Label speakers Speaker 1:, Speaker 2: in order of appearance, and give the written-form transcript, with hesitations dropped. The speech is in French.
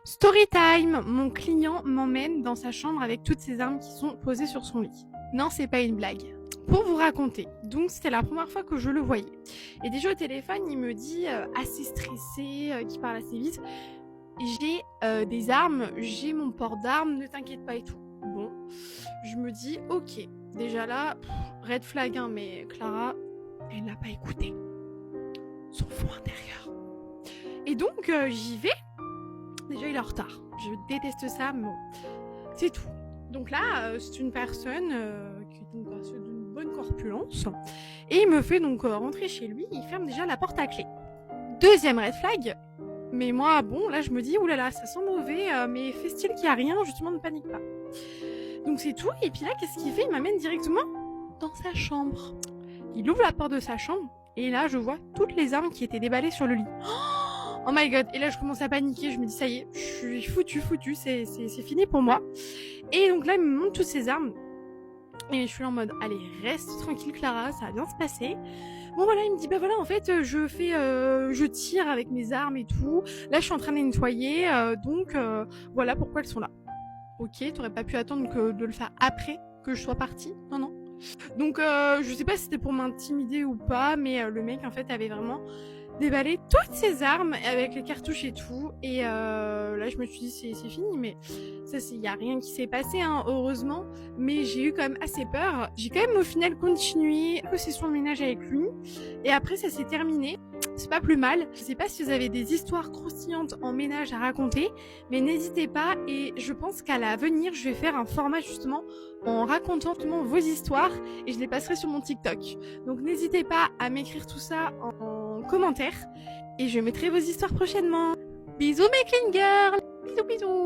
Speaker 1: Story time, mon client m'emmène dans sa chambre avec toutes ses armes qui sont posées sur son lit. Non, c'est pas une blague. Pour vous raconter, donc c'était la première fois que je le voyais. Et déjà au téléphone, il me dit assez stressé, qui parle assez vite. J'ai des armes, j'ai mon port d'armes, ne t'inquiète pas et tout. Bon, je me dis ok, déjà là, red flag, hein, mais Clara, elle n'a pas écouté son fond intérieur. Et donc j'y vais. Déjà il est en retard. Je déteste ça, mais bon, c'est tout. Donc là, c'est une personne qui est une personne d'une bonne corpulence. Et il me fait donc rentrer chez lui, il ferme déjà la porte à clé. Deuxième red flag, mais moi, bon, là je me dis, oulala, ça sent mauvais, mais fait style qu'il n'y a rien, justement ne panique pas. Donc c'est tout, et puis là, qu'est-ce qu'il fait? Il m'amène directement dans sa chambre. Il ouvre la porte de sa chambre, et là je vois toutes les armes qui étaient déballées sur le lit. Oh my god, et là je commence à paniquer, je me dis ça y est, je suis foutu, c'est fini pour moi. Et donc là il me montre toutes ces armes, et je suis là en mode, allez reste tranquille Clara, ça va bien se passer. Bon voilà, il me dit bah voilà en fait je tire avec mes armes et tout, là je suis en train de les nettoyer, donc voilà pourquoi elles sont là. Ok, t'aurais pas pu attendre de le faire après que je sois partie? Non. Donc je sais pas si c'était pour m'intimider ou pas, mais le mec en fait avait vraiment déballé toutes ses armes avec les cartouches et tout, et là je me suis dit c'est fini, mais ça il y a rien qui s'est passé hein, heureusement, mais j'ai eu quand même assez peur. J'ai quand même au final continué la session de ménage avec lui, et après ça s'est terminé. C'est pas plus mal. Je sais pas si vous avez des histoires croustillantes en ménage à raconter, mais n'hésitez pas, et je pense qu'à l'avenir je vais faire un format justement en racontant justement vos histoires, et je les passerai sur mon TikTok. Donc n'hésitez pas à m'écrire tout ça en commentaire, et je mettrai vos histoires prochainement. Bisous mes clean girls. Bisous bisous.